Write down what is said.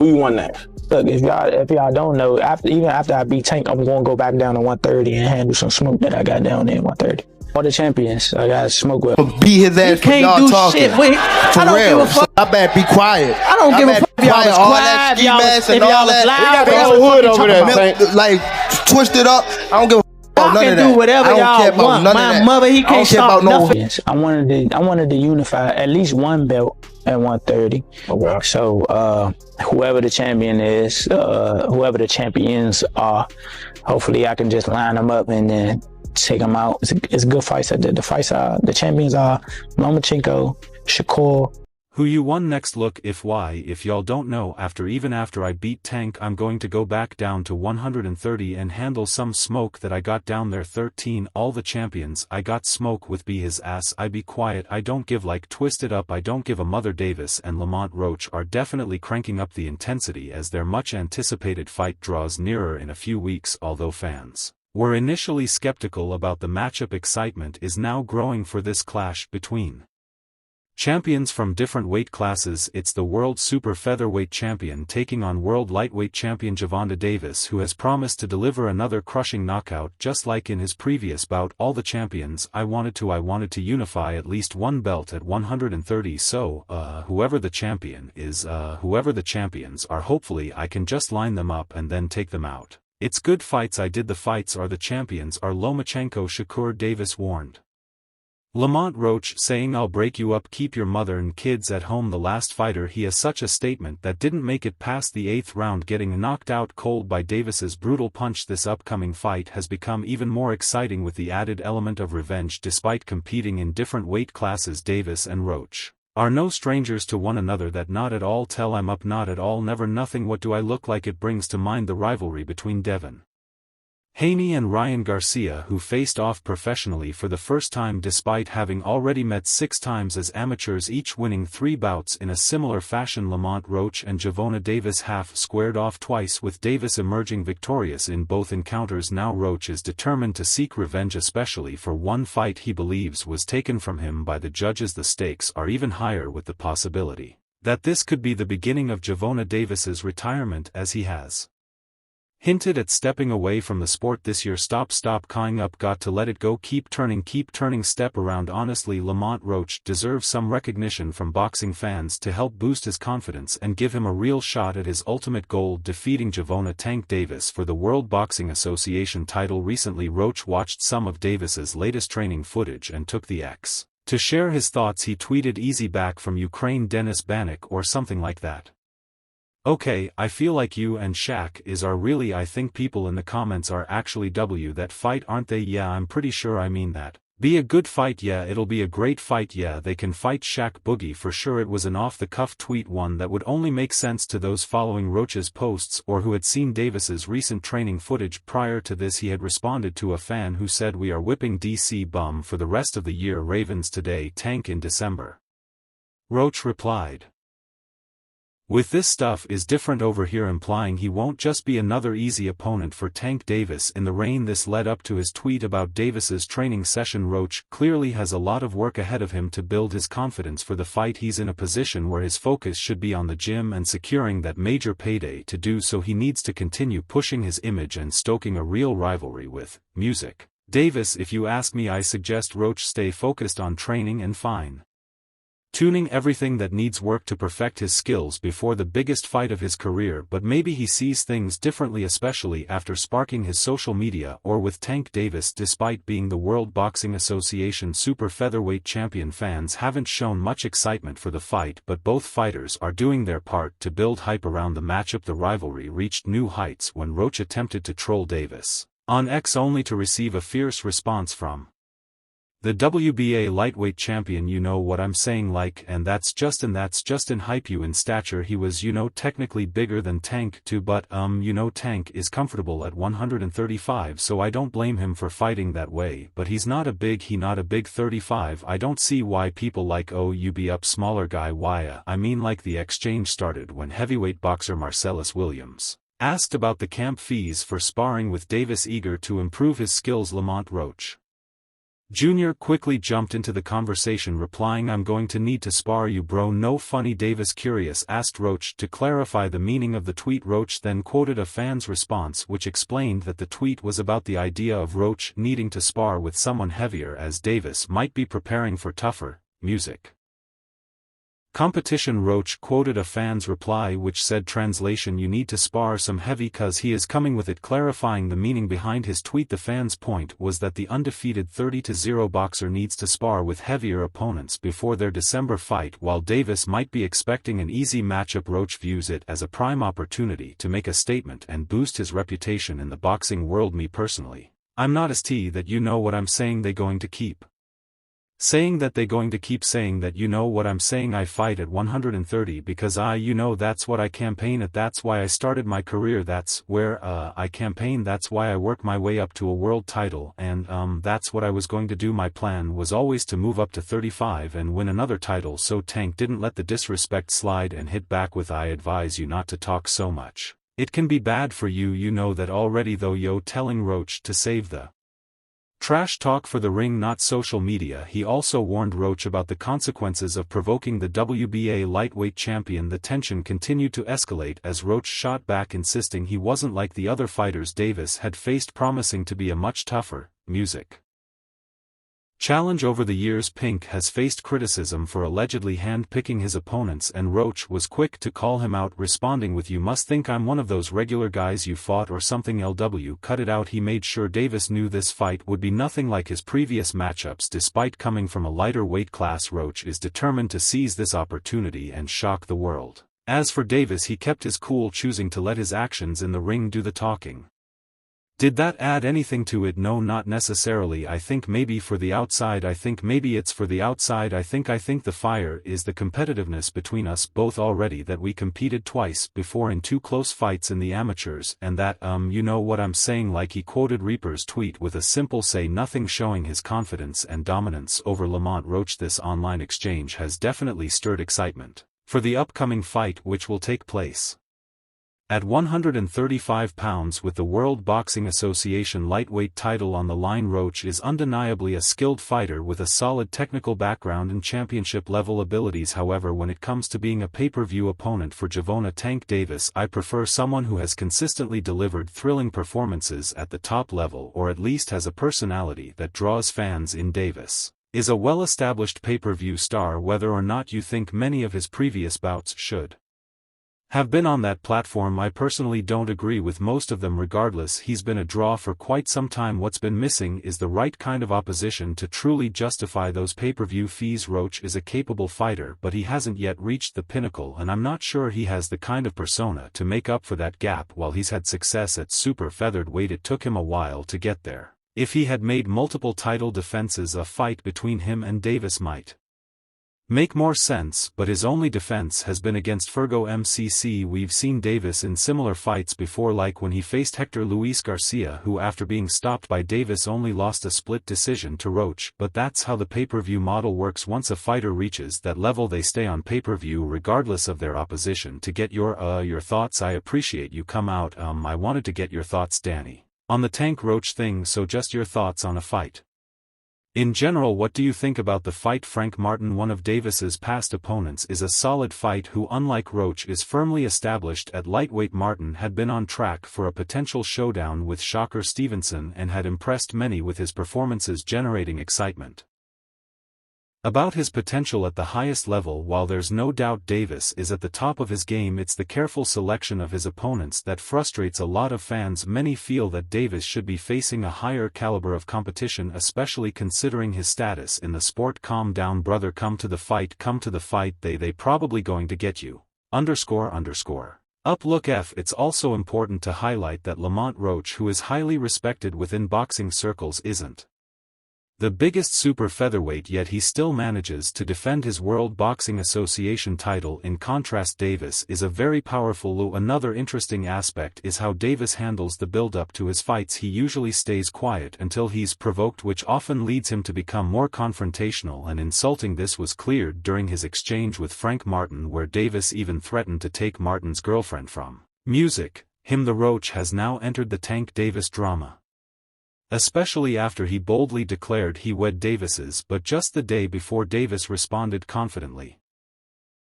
Who you want next? Look, if y'all don't know, even after I beat Tank, I'm gonna go back down to 130 and handle some smoke that I got down there at 130. All the champions I got smoke with. Beat his ass for y'all talking. Shit, wait, For real. So I better be quiet. I don't give a fuck if y'all was all quiet, that ski y'all was- mask if and all y'all was that. loud, We got the y'all whole was hood fucking over there, talking Tank. Like twisted up. I don't give a fuck about none can of that. do whatever I don't y'all care about want. none My of that. mother, he I don't can't care stop about no. nothing. I wanted to unify at least one belt at 130. Okay. So whoever the champion is, whoever the champions are, hopefully I can just line them up and then take them out. It's good fights. The champions are Lomachenko, Shakur. Who you won next? Look, if y'all don't know, even after I beat Tank, I'm going to go back down to 130 and handle some smoke that I got down there. 13 all the champions I got smoke with be his ass. I be quiet, I don't give like twisted up, I don't give a mother. Davis and Lamont Roach are definitely cranking up the intensity as their much anticipated fight draws nearer in a few weeks. Although fans were initially skeptical about the matchup, excitement is now growing for this clash between champions from different weight classes. It's the world super featherweight champion taking on world lightweight champion Gervonta Davis, who has promised to deliver another crushing knockout just like in his previous bout. All the champions I wanted to unify at least one belt at 130. So whoever the champion is, whoever the champions are, hopefully I can just line them up and then take them out. It's good fights. The fights are the champions are Lomachenko, Shakur. Davis warned Lamont Roach, saying, "I'll break you up, keep your mother and kids at home." The last fighter he has such a statement that didn't make it past the 8th round, getting knocked out cold by Davis's brutal punch. This upcoming fight has become even more exciting with the added element of revenge. Despite competing in different weight classes, Davis and Roach are no strangers to one another. That not at all tell I'm up, not at all, never, nothing. What do I look like? It brings to mind the rivalry between Devin Haney and Ryan Garcia, who faced off professionally for the first time despite having already met 6 times as amateurs, each winning 3 bouts in a similar fashion. Lamont Roach and Gervonta Davis half squared off twice, with Davis emerging victorious in both encounters. Now Roach is determined to seek revenge, especially for one fight he believes was taken from him by the judges. The stakes are even higher, with the possibility that this could be the beginning of Gervonta Davis's retirement, as he has hinted at stepping away from the sport this year. Stop crying up, got to let it go, keep turning, step around. Honestly, Lamont Roach deserves some recognition from boxing fans to help boost his confidence and give him a real shot at his ultimate goal, defeating Gervonta Tank Davis for the World Boxing Association title. Recently, Roach watched some of Davis's latest training footage and took the X to share his thoughts. He tweeted, "Easy back from Ukraine, Denis Banik," or something like that. Okay, I feel like you and Shaq are really. I think people in the comments are actually that fight, aren't they? Yeah, I'm pretty sure I mean that. Be a good fight. Yeah, it'll be a great fight. Yeah, they can fight. Shaq Boogie for sure. It was an off-the-cuff tweet, one that would only make sense to those following Roach's posts or who had seen Davis's recent training footage. Prior to this, he had responded to a fan who said, "We are whipping DC bum for the rest of the year. Ravens today, Tank in December." Roach replied, "With this stuff is different over here," implying he won't just be another easy opponent for Tank Davis in the rain. This led up to his tweet about Davis's training session. Roach clearly has a lot of work ahead of him to build his confidence for the fight. He's in a position where his focus should be on the gym and securing that major payday. To do so, he needs to continue pushing his image and stoking a real rivalry with music Davis. If you ask me, I suggest Roach stay focused on training and fine tuning everything that needs work to perfect his skills before the biggest fight of his career. But maybe he sees things differently, especially after sparking his social media or with Tank Davis. Despite being the World Boxing Association super featherweight champion, fans haven't shown much excitement for the fight, but both fighters are doing their part to build hype around the matchup. The rivalry reached new heights when Roach attempted to troll Davis on X, only to receive a fierce response from the WBA lightweight champion. "You know what I'm saying, like, and that's Justin hype you in stature. He was, technically bigger than Tank too, but Tank is comfortable at 135, so I don't blame him for fighting that way, but he's not a big 35. I don't see why people like, oh, you be up smaller guy. Why? I mean, like, the exchange started when heavyweight boxer Marcellus Williams asked about the camp fees for sparring with Davis, eager to improve his skills. Lamont Roach Junior quickly jumped into the conversation replying, "I'm going to need to spar you bro, no funny." Davis, curious, asked Roach to clarify the meaning of the tweet. Roach then quoted a fan's response which explained that the tweet was about the idea of Roach needing to spar with someone heavier as Davis might be preparing for tougher music competition. Roach quoted a fan's reply which said, translation, "You need to spar some heavy cuz he is coming with it," clarifying the meaning behind his tweet. The fan's point was that the undefeated 30-0 boxer needs to spar with heavier opponents before their December fight. While Davis might be expecting an easy matchup, Roach views it as a prime opportunity to make a statement and boost his reputation in the boxing world. "Me personally, I'm not as T that you know what I'm saying they going to keep saying that they going to keep saying that you know what I'm saying. I fight at 130 because that's what I campaign at, that's why I started my career, that's where I campaign, that's why I work my way up to a world title, and that's what I was going to do. My plan was always to move up to 35 and win another title." So Tank didn't let the disrespect slide and hit back with, "I advise you not to talk so much. It can be bad for you, you know that already though." Telling Roach to save the trash talk for the ring, not social media. He also warned Roach about the consequences of provoking the WBA lightweight champion. The tension continued to escalate as Roach shot back, insisting he wasn't like the other fighters Davis had faced, promising to be a much tougher music challenge. Over the years, Pink has faced criticism for allegedly hand-picking his opponents, and Roach was quick to call him out, responding with, "You must think I'm one of those regular guys you fought or something. LW, cut it out." He made sure Davis knew this fight would be nothing like his previous matchups. Despite coming from a lighter weight class, Roach is determined to seize this opportunity and shock the world. As for Davis, he kept his cool, choosing to let his actions in the ring do the talking. Did that add anything to it? No, not necessarily. I think maybe for the outside. I think maybe it's for the outside. I think the fire is the competitiveness between us both already, that we competed twice before in 2 close fights in the amateurs, and that you know what I'm saying." Like, he quoted Reaper's tweet with a simple say nothing, showing his confidence and dominance over Lamont Roach. This online exchange has definitely stirred excitement for the upcoming fight, which will take place at 135 pounds with the World Boxing Association lightweight title on the line. Roach is undeniably a skilled fighter with a solid technical background and championship-level abilities. However, when it comes to being a pay-per-view opponent for Javona "Tank" Davis, I prefer someone who has consistently delivered thrilling performances at the top level, or at least has a personality that draws fans in. Davis is a well-established pay-per-view star. Whether or not you think many of his previous bouts should have been on that platform, I personally don't agree with most of them. Regardless, he's been a draw for quite some time. What's been missing is the right kind of opposition to truly justify those pay-per-view fees. Roach is a capable fighter, but he hasn't yet reached the pinnacle, and I'm not sure he has the kind of persona to make up for that gap. While he's had success at super featherweight, it took him a while to get there. If he had made multiple title defenses, a fight between him and Davis might make more sense, but his only defense has been against Fergo MCC. We've seen Davis in similar fights before, like when he faced Hector Luis Garcia, who after being stopped by Davis only lost a split decision to Roach. But that's how the pay-per-view model works. Once a fighter reaches that level, they stay on pay-per-view regardless of their opposition. To get your thoughts. I appreciate you come out. I wanted to get your thoughts, Danny, on the Tank Roach thing. So just your thoughts on a fight in general. What do you think about the fight? Frank Martin, one of Davis's past opponents, is a solid fight who, unlike Roach, is firmly established at lightweight. Martin had been on track for a potential showdown with Shocker Stevenson and had impressed many with his performances, generating excitement about his potential at the highest level. While there's no doubt Davis is at the top of his game, it's the careful selection of his opponents that frustrates a lot of fans. Many feel that Davis should be facing a higher caliber of competition, especially considering his status in the sport. Calm down, brother, come to the fight, they probably going to get you. Up look F. It's also important to highlight that Lamont Roach, who is highly respected within boxing circles, isn't the biggest super featherweight, yet he still manages to defend his World Boxing Association title. In contrast, Davis is a very powerful Lou. Another interesting aspect is how Davis handles the build-up to his fights. He usually stays quiet until he's provoked, which often leads him to become more confrontational and insulting. This was cleared during his exchange with Frank Martin, where Davis even threatened to take Martin's girlfriend from music. The Roach has now entered the Tank Davis drama Especially after he boldly declared he wed Davis's, but just the day before Davis responded confidently.